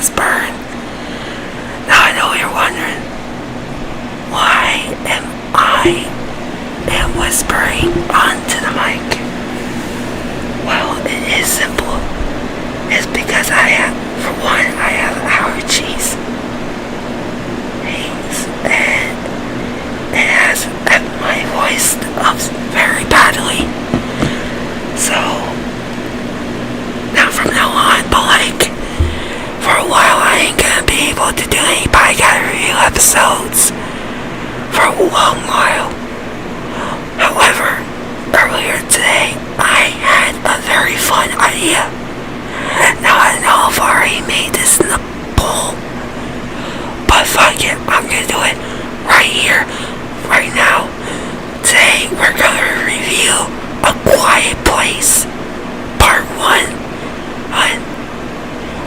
whispering. Now I know you're wondering, why am whispering onto the mic? Well, it is simple. It's because I have allergies. And it has my voice ups very badly. So now from now on, but for a while I ain't gonna be able to do any podcast review episodes for a long while. However, earlier today I had a very fun idea. Now I know I've already made this in the poll, but fuck it, I'm gonna do it right here, right now. Today we're gonna review A Quiet Place, Part 1.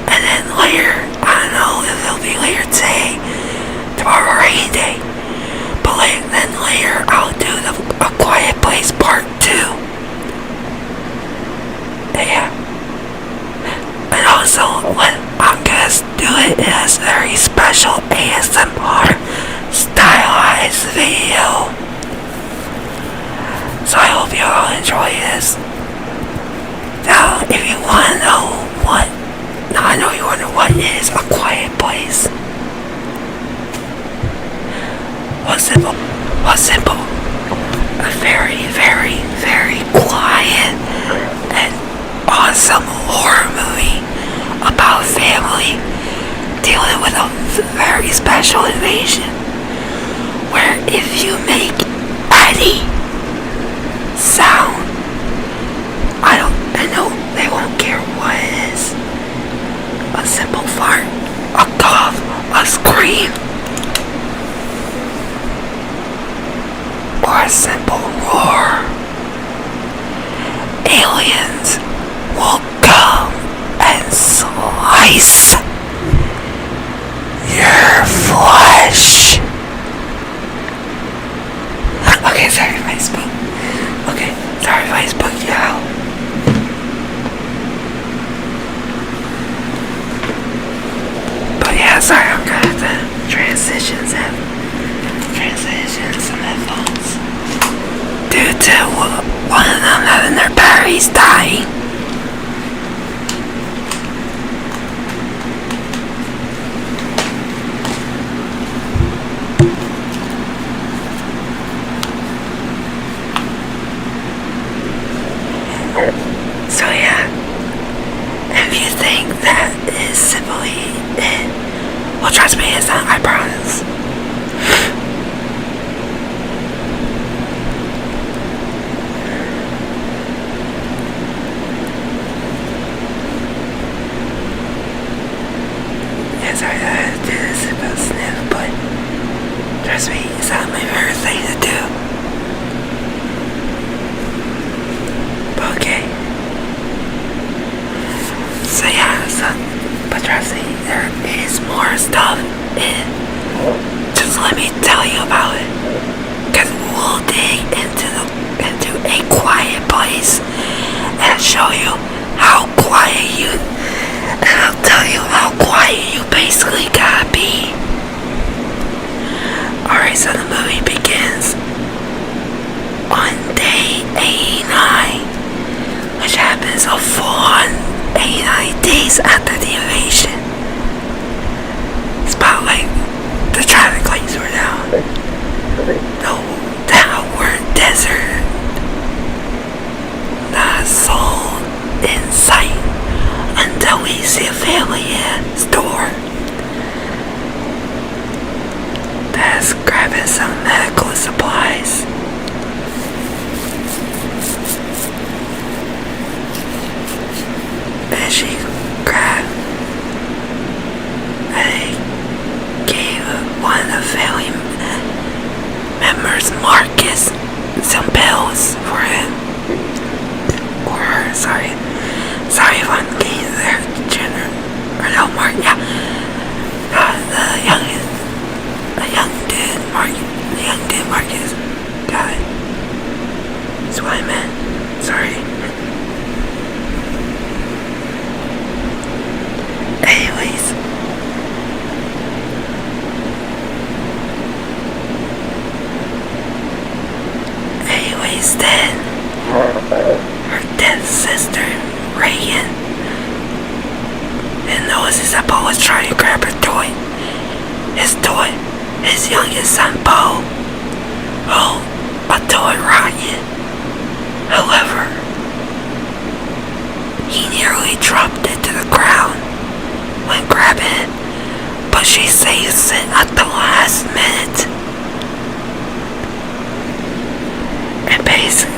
And then later, I don't know if it'll be later today, tomorrow or any day, but then later I'll do A Quiet Place Part 2. Yeah. And also, what I'm gonna do it is a very special ASMR stylized video. So I hope you all enjoy this. Now, if you wanna know I know you wonder what is A Quiet Place. What's simple? A very, very, very quiet and awesome horror movie about a family dealing with a very special invasion, where if you make any sound, I know they won't care what it is. A simple fart, a cough, a scream, or a simple roar, aliens will come and slice your flesh. Okay, sorry if I spoke you out. But yeah, sorry, I'm gonna have to transition some headphones due to one of them having their batteries dying. So yeah, if you think that is simply it, well, trust me, it's not, I promise. Yes, I had to do this about sniff, but trust me, it's not my favorite thing to do. But okay. So yeah, but trust me, there is more stuff in. Just let me tell you about it, cause we'll dig into A Quiet Place and show you how quiet and I'll tell you how quiet you basically gotta be. Alright, so the movie begins on day 89, which happens a full-on 89 days after the invasion. It's about the traffic lights were down. We're desert. Not a soul in sight until we see a family in a store that's grabbing some medical supplies. And she grabbed and gave one of the family members, Marcus, some pills for him. Or her, sorry if I'm getting their gender. Or no, Mark, yeah. The young dude, Mark, Anyways, then her dead sister, Reagan, and notices that Bo was trying to grab her toy. His youngest son, Bo. Oh, a toy rocket. However, he nearly dropped it to the ground when grabbing it, but she saves it at the last minute. And basically,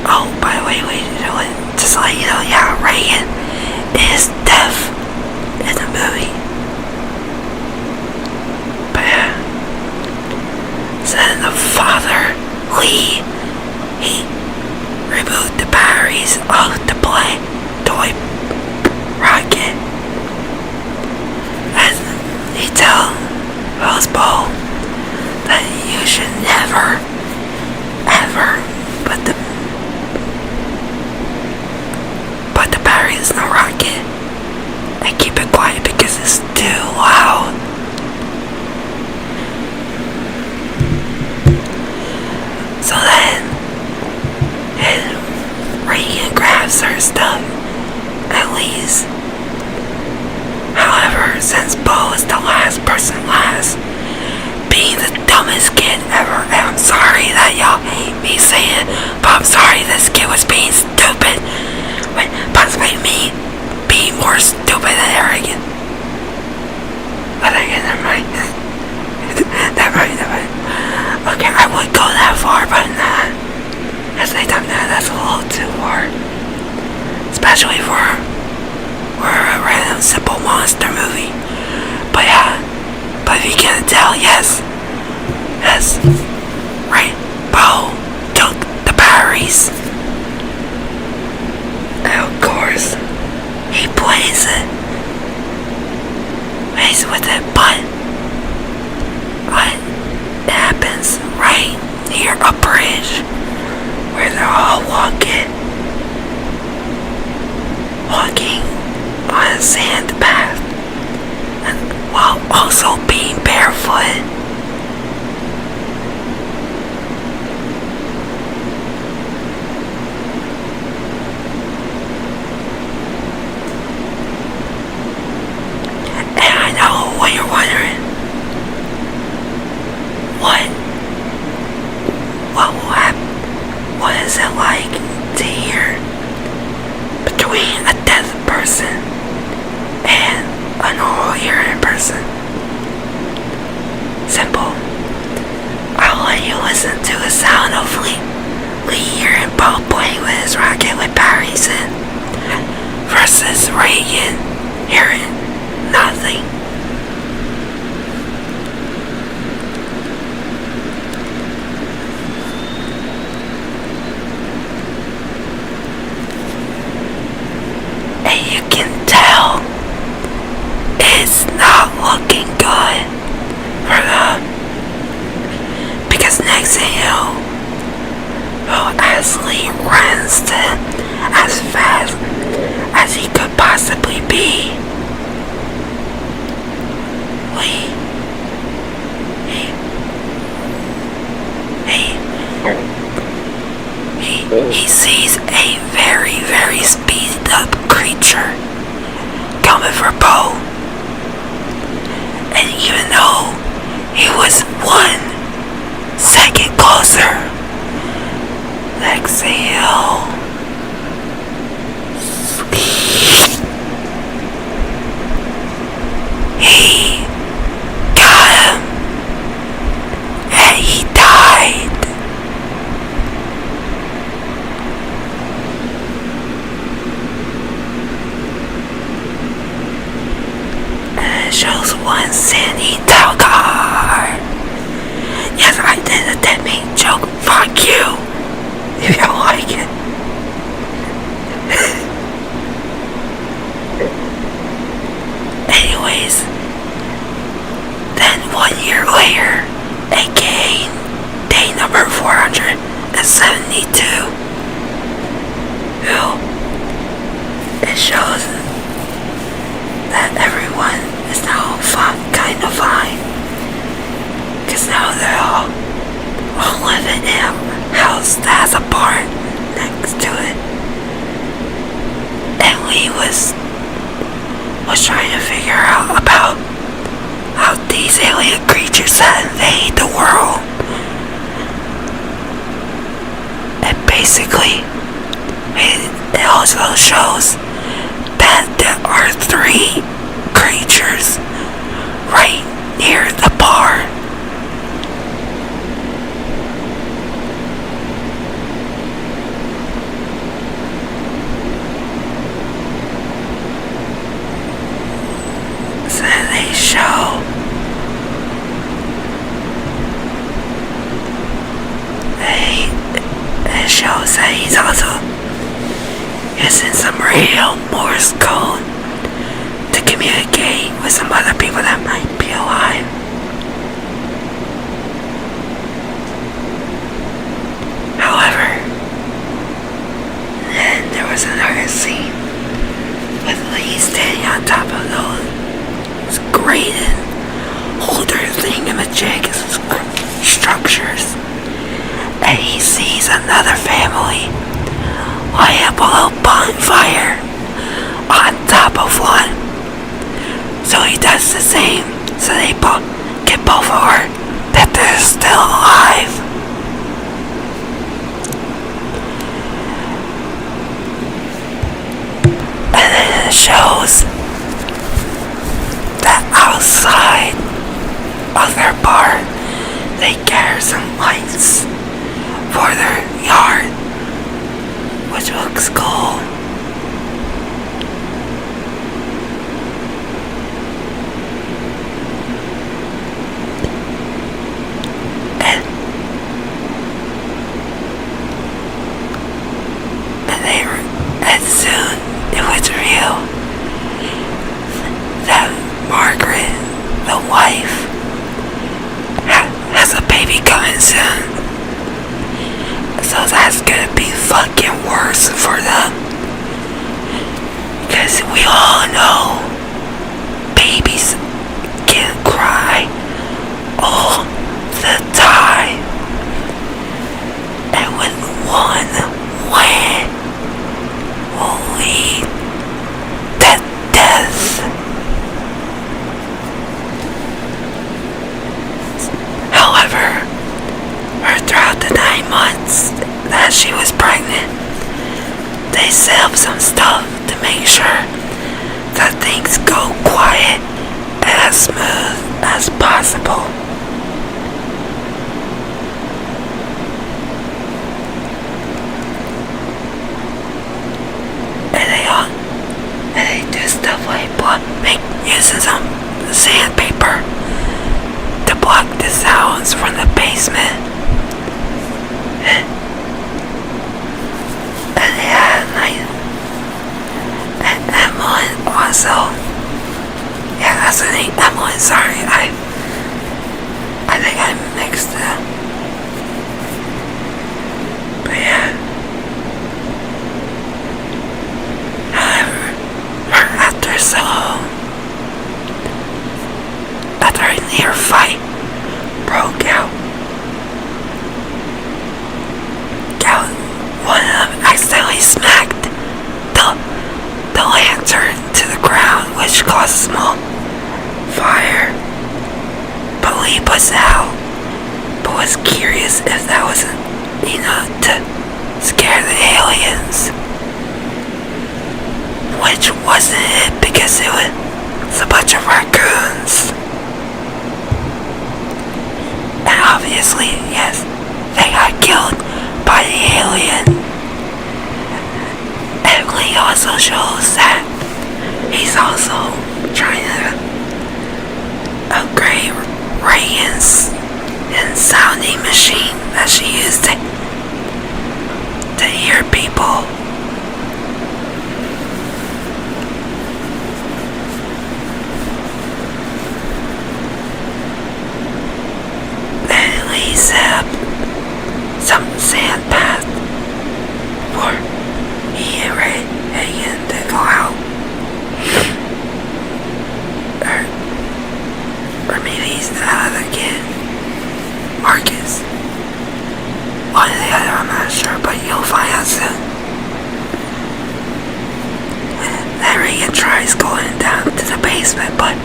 oh, by the way, just to let you know, yeah, Reagan is deaf in the movie. But yeah. So then the father, Lee, he removed the batteries of the toy rocket. And he tells Roseball that you should never, ever put the batteries in the rocket and keep it quiet because it's too loud. So then Reagan grabs her stuff and leaves. However, since Bo is the last person being the dumbest kid ever, and I'm sorry that y'all hate me saying, but I'm sorry this kid was being stupid, but possibly me being more stupid than arrogant. But again, never mind. never mind. Okay, I would go that far, but nah. That's a little too far. Especially for a random simple monster movie. But yeah, but if you can't tell, yes, right, Bo took the batteries. And of course, he plays with it, but it happens right near a bridge where they're all walking on a sand path, and while also being barefoot. And I know what you're wondering. What will happen? What is it like to hear between a deaf person and a normal hearing person? Simple. I'll let you listen to the sound of Lee hearing Bo playing with his rocket with batteries in versus Reagan hearing nothing. You can tell it's not looking good for them, because next thing you know, as Lee runs as fast as he could possibly be, he sees a very, very speeded up creature coming for Bo. And even though he was 1 second closer, next thing you know, he got him and he died. Shows one Sandy Town car. Yes, I did a dead meat joke. Fuck you. If you don't like it. Anyways, then 1 year later, aka day number 472, it shows that everyone is now kind of fine, because now they're all alien creatures that invade the world. And basically, it also shows that there are 3 creatures right near the bar. So they show it shows that he's also using some radio Morse code to communicate with some other people that might be alive. However, then there was another scene with Lee standing on top of those grated older thingamajig structures, and he sees another family light up a little bonfire on top of one. So he does the same, so they get both over that they're still alive. And then it shows that outside of their barn, they gather some lights for their yard, which looks cool. And soon it was real that Margaret, the wife, has a baby coming soon. So that's gonna be fucking worse for them. Because we all know babies can cry all the time. And with one win will lead to death. However, throughout the 9 months that she was pregnant, they set up some stuff to make sure that things go quiet and as smooth as possible. And they do stuff like using some sandpaper to block the sounds from the basement. And yeah, and Emily also. Yeah, that's her name, Emily. Sorry, I think I mixed them. But yeah. After a near fight broke out, one of them accidentally smacked the lantern to the ground, which caused a small fire. But Lee was out, but was curious if that wasn't enough to scare the aliens. Which wasn't it, because it was a bunch of raccoons. And obviously, yes, they got killed by the alien. And Lee also shows that he's also trying to upgrade Reagan's sounding machine that she used to hear people. Set up some sand path for he and Reagan to go out. Or maybe he's the other kid, Marcus. One or the other, I'm not sure, but you'll find out soon. Then Reagan tries going down to the basement, but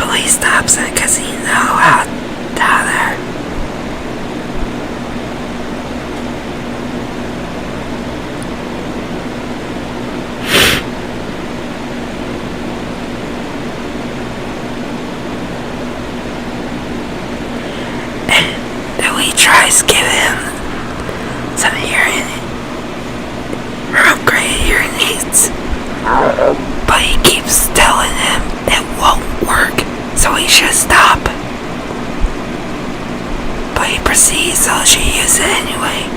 police stops it because he know how there. And then we tries giving him some upgraded hearing aids. But he keeps telling him it won't work, so he should stop. But he proceeds, so she uses it anyway.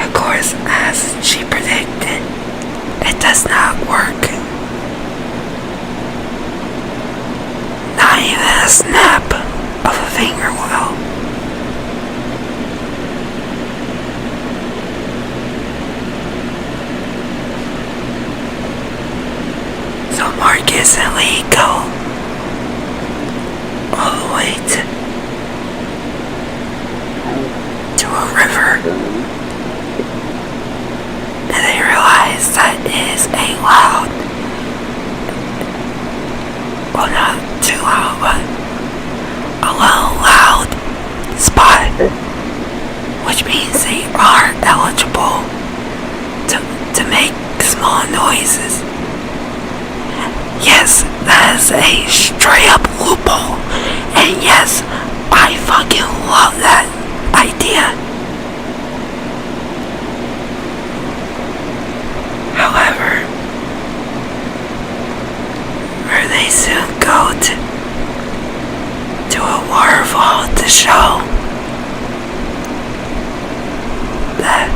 Of course, as she predicted, it does not work. Not even a snap of a finger will. So Marcus and Lee go all the way to a river, and they realize that it is a loud, well, not too loud, but a little loud spot, which means they are eligible to make small noises. Yes, that is a straight up loophole. And yes, I fucking love that idea. However, where they soon go to a waterfall to show that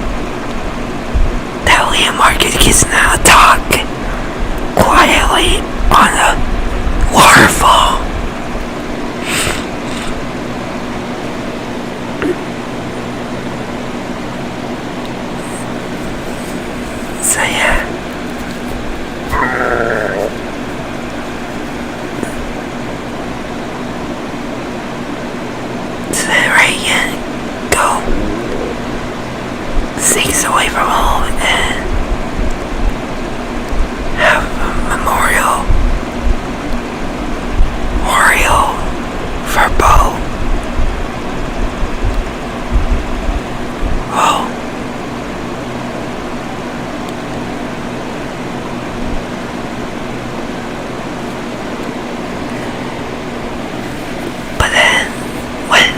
Liam Marcus gets now talk quietly on a waterfall. So yeah. So then Reagan sneaks away from home and have a memorial for Bo. Oh. But then when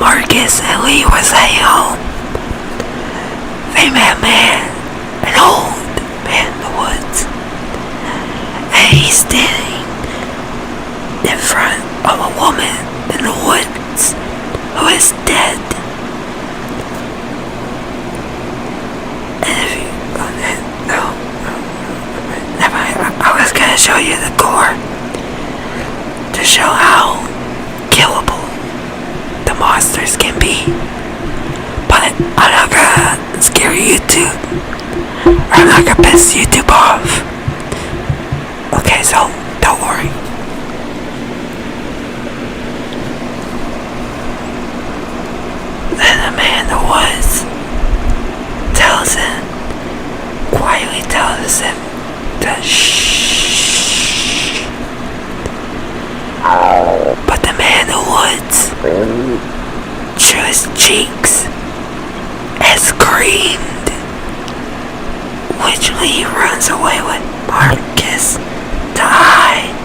Marcus and Lee was heading home, they met an old man in the woods, and he's standing in front of a woman in the woods who is dead. And if you, never mind, I was gonna show you the gore to show how killable the monsters can be. But I'm not gonna scare YouTube. I'm not gonna piss YouTube off. Okay, so don't worry. Then the man in the woods quietly tells him to shh. But the man in the woods drew his cheeks and screamed, which Lee runs away with Marcus to hide.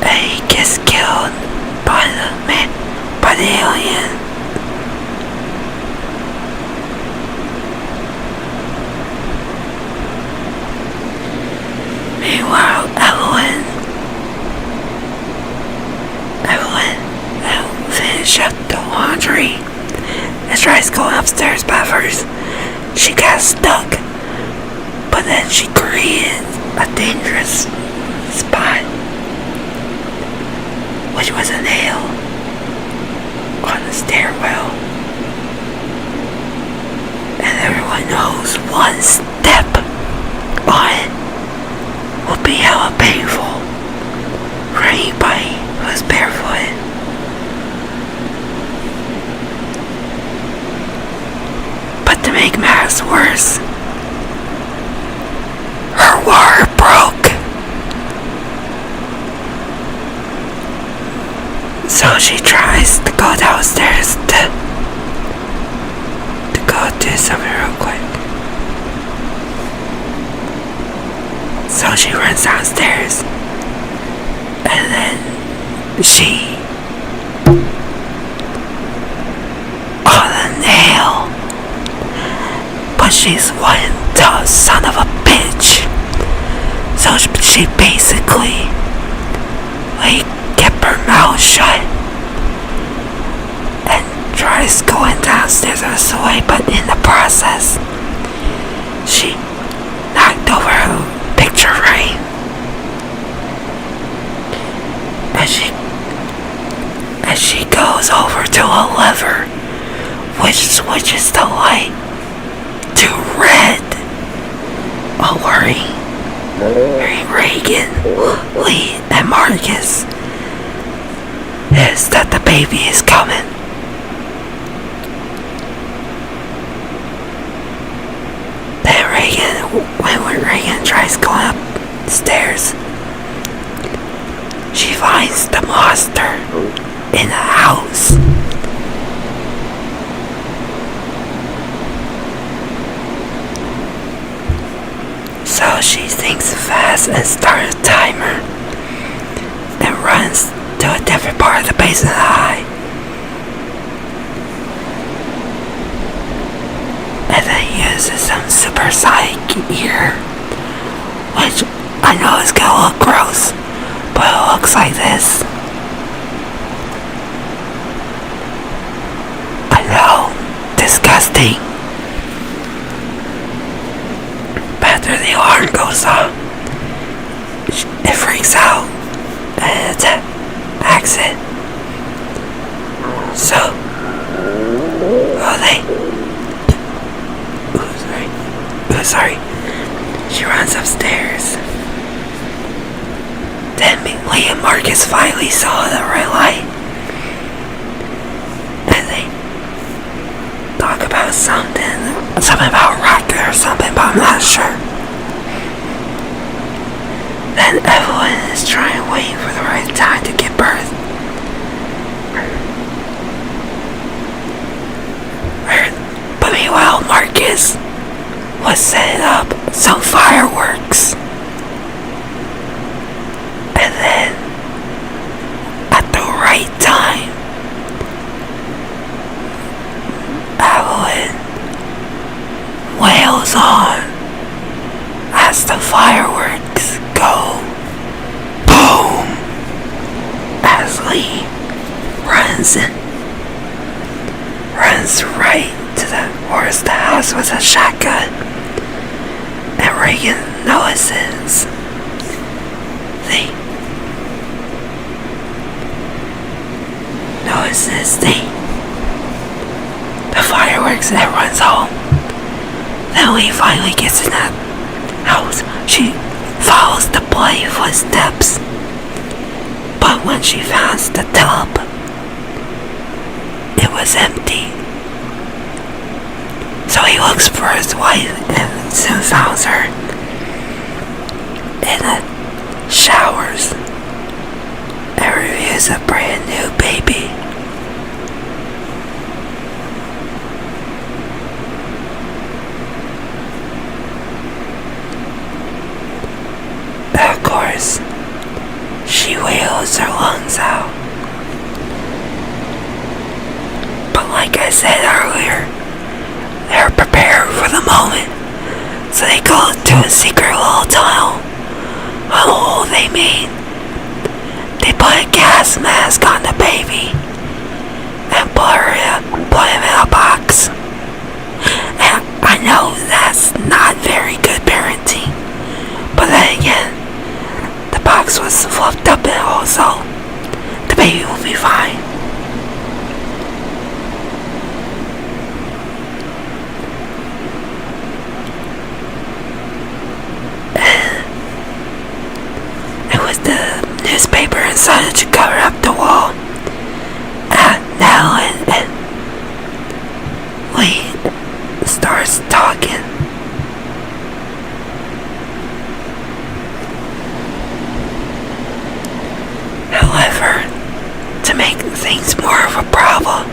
And he gets killed by the alien. Meanwhile, Evelyn finished up the laundry and tries going upstairs, but first she got stuck. But then she created a dangerous spot, which was a nail on the stairwell. And everyone knows one step on it will be hella painful for anybody who's barefooted. make matters worse, her water broke. So she tries to go downstairs to go do something real quick. So she runs downstairs, and then she on a nail, but she's one tough son of a bitch. So she basically kept her mouth shut and tries going downstairs this way, but in the process she knocked over her picture frame, and she goes over to a lever which switches the light to red, alerting Reagan, Lee, and Marcus is that the baby is coming. Then when Reagan tries going upstairs, she finds the monster in the house. So she thinks fast and starts a timer and runs to a different part of the basement high. And then uses some supersonic gear, which I know is gonna look gross, but it looks like this. I know, disgusting. After the alarm goes off, it freaks out, and it's an accident. So, sorry. She runs upstairs. Then Lee and Marcus finally saw the red light, and they talk about something about rocket or something, but I'm not sure. Then Evelyn is trying to wait for the right time to give birth. But meanwhile, Marcus was setting up some fireworks. And then, at the right time, Evelyn wails on as the fireworks go boom, as Lee runs right to the house with a shotgun, and Reagan notices the fireworks and runs home. Then Lee finally gets in the house. She follows the bloody footsteps, but when she finds the tub, it was empty. So he looks for his wife and soon finds her in the showers and reviews a brand new baby. Of course, she wails her lungs out. But like I said earlier, they're prepared for the moment, so they go to a secret little tunnel. A hole they made. They put a gas mask on the baby and put him in a box. And I know that's not very good parenting, but then again, the box was fluffed up and also the baby will be fine. Newspaper and decided to cover up the wall. And now and we starts talking. However, to make things more of a problem,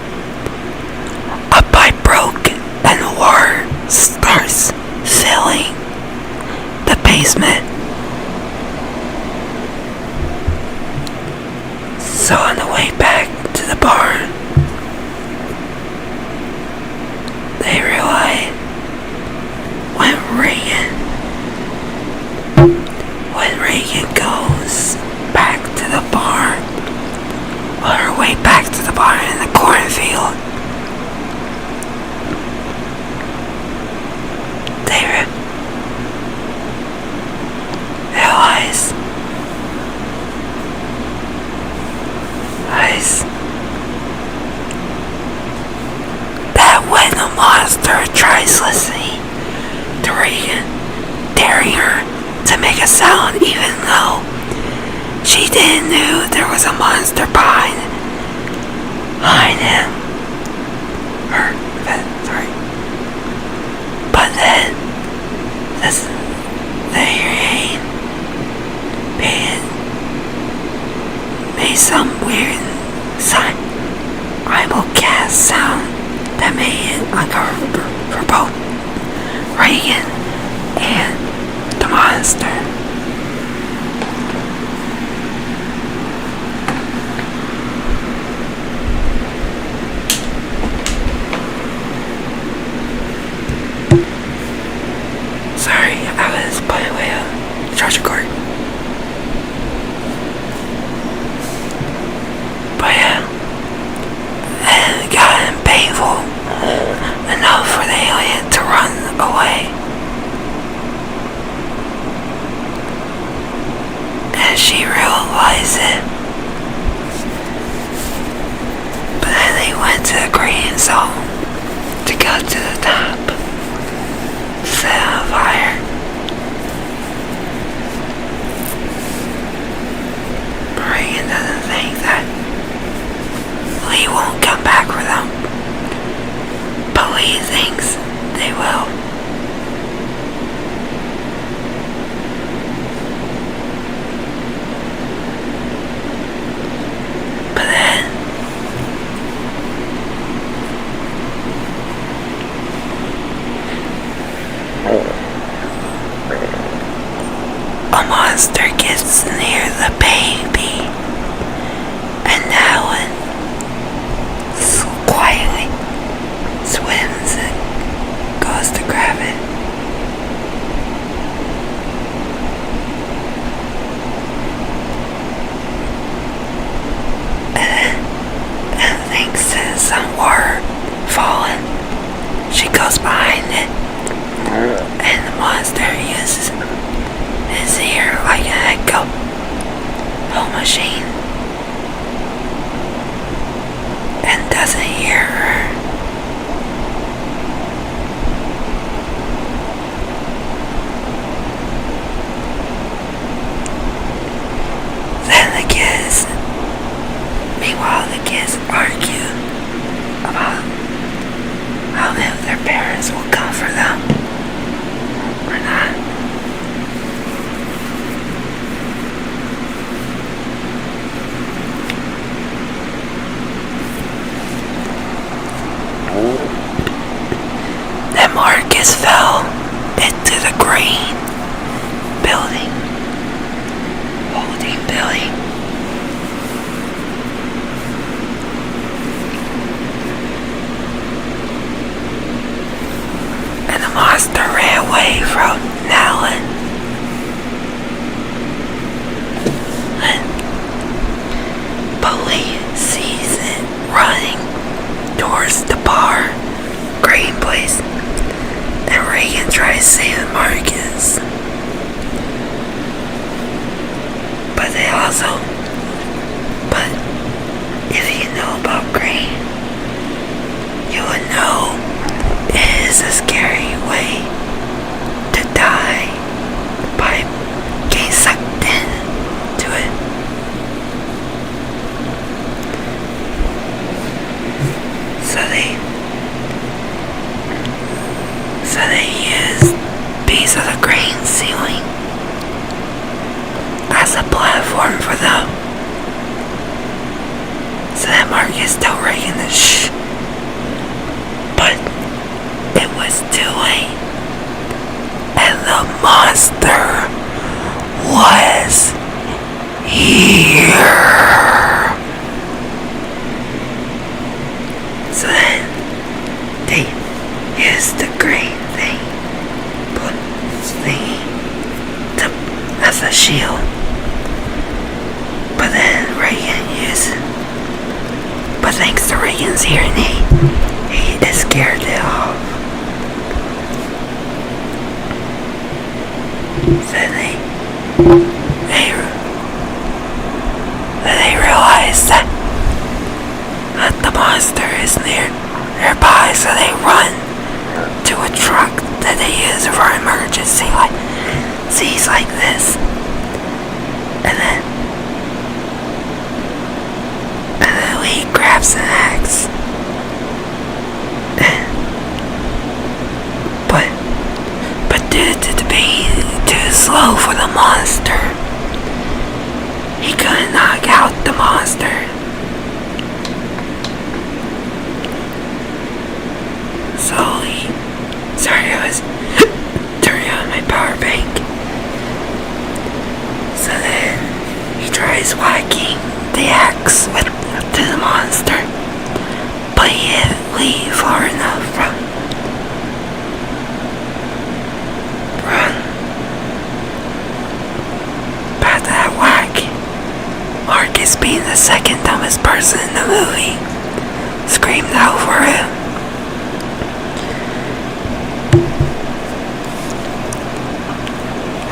a pipe broke and water starts filling the basement. So on the way back to the barn, they realize when Reagan goes back to the barn, on her way back to the barn in the cornfield, they realize that when the monster tries listening to Reagan, daring her to make a sound even though she didn't know there was a monster behind him. But then the hearing made some weird simulcast sound that made it uncomfortable for both Reagan and the monster. Sorry, I was putting away a charger cord. But yeah, and it got painful enough for the alien to run away. And she realized it. But then they went to the green zone to go to the top. Set on fire. Reagan doesn't think that Lee won't come back for them, but Lee thinks they will. But then a monster gets near the baby, and Alan quietly swims and goes to grab it. And thanks to some water falling, she goes behind it, and the monster uses his ear like an echo machine and doesn't hear her. Meanwhile, the kids argue about how if their parents will come for them or not. Then Marcus fell into the green holding Billy. And the monster ran away from Alan. And Billy sees it running towards the bar, green place. And Reagan tries saving Marcus. But if you know about green, you would know it is a scary way to die by getting sucked into it. So a shield. But then but thanks to Reagan's hearing aid, he scared it off. So they realized that the monster is nearby, so they run to a truck that they use for emergency, like sees like this, and then Lee grabs an axe, but due to being too slow for the monster, he couldn't knock out the monster. So I was turning on my power bank. So then he tries whacking the axe to the monster, but he didn't leave far enough from that whack. Marcus, being the second dumbest person in the movie, screamed out for him.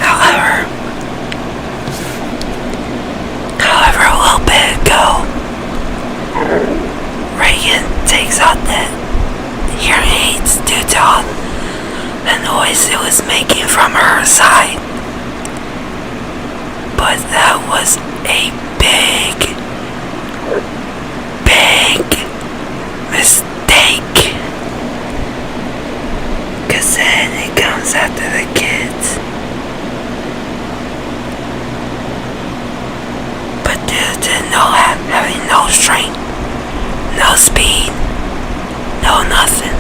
However, a little bit ago, Reagan takes out the hearing aids due to all the noise it was making from her side. But that was a big mistake. 'Cause then it comes after the kids. But due to having no strength, no speed, no nothing,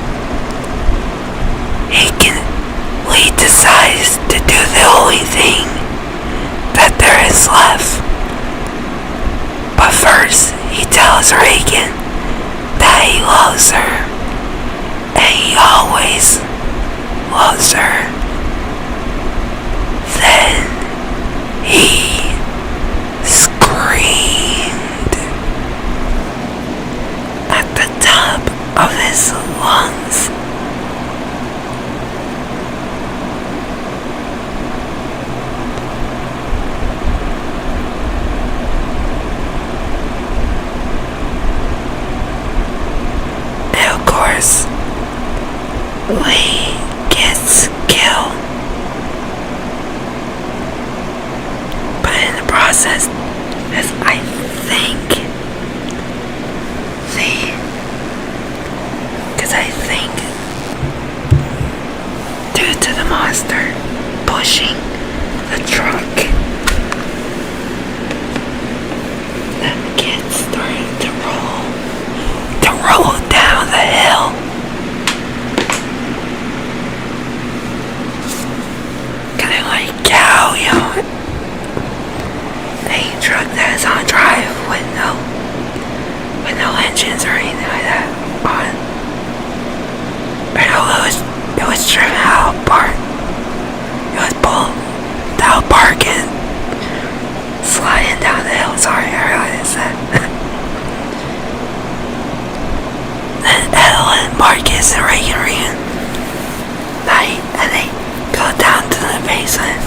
Lee decides to do the only thing that there is left. But first, he tells Reagan that he loves her, and he always loves her. Then he screamed at the top of his lungs. Lee gets killed, but in the process, as I think due to the monster pushing the truck, the kids started to roll down the hill. Cow, a truck that is on drive with no engines or anything like that on. But no, it was driven out of park. It was pulled out of park and sliding down the hill. Sorry, I realized that. Then Ellen, Marcus, and Reagan and they go down to the basement.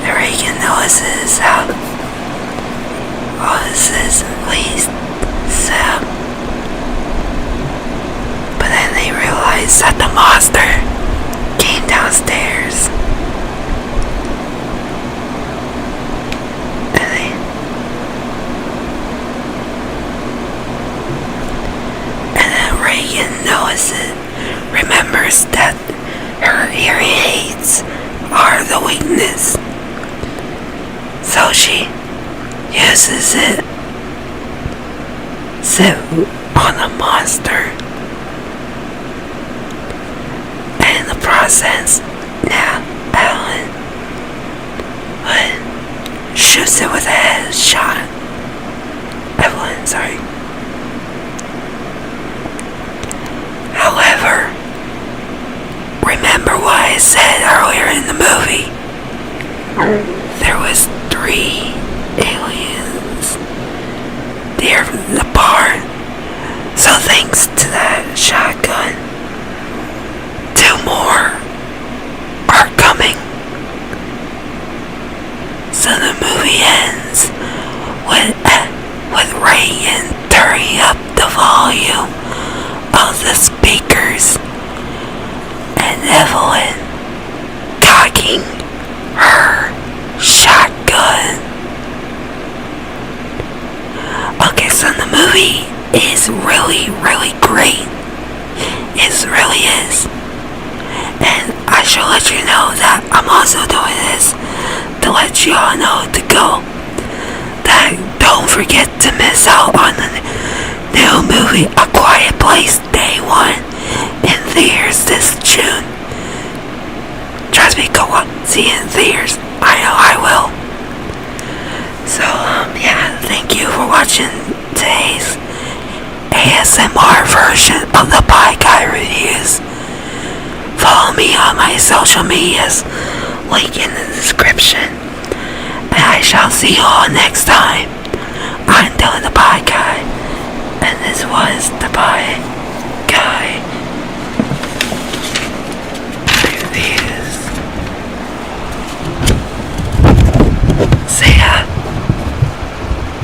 And Reagan notices Lee's Sam. But then they realize that the monster came downstairs. And then Reagan remembers that her hearing aids are the weakness. So she uses it on the monster. And in the process, now Alan shoots it with a headshot. Evelyn, sorry. However, remember what I said earlier in the movie. there was 3 aliens there from the bar. So thanks to that shotgun, 2 more are coming. So the movie ends with Reagan turning up the volume of the speakers and Evelyn cocking her shotgun. Okay, so the movie is really, really great. It really is. And I should let you know that I'm also doing this to let you all know to go. That don't forget to miss out on the new movie A Quiet Place Day 1 in theaters this June. Trust me, go up, see it in theaters. I know I will. So, yeah, thank you for watching today's ASMR version of the Pie Guy Reviews. Follow me on my social medias, link in the description. And I shall see you all next time. I'm Dylan the Pie Guy, and this was the Pie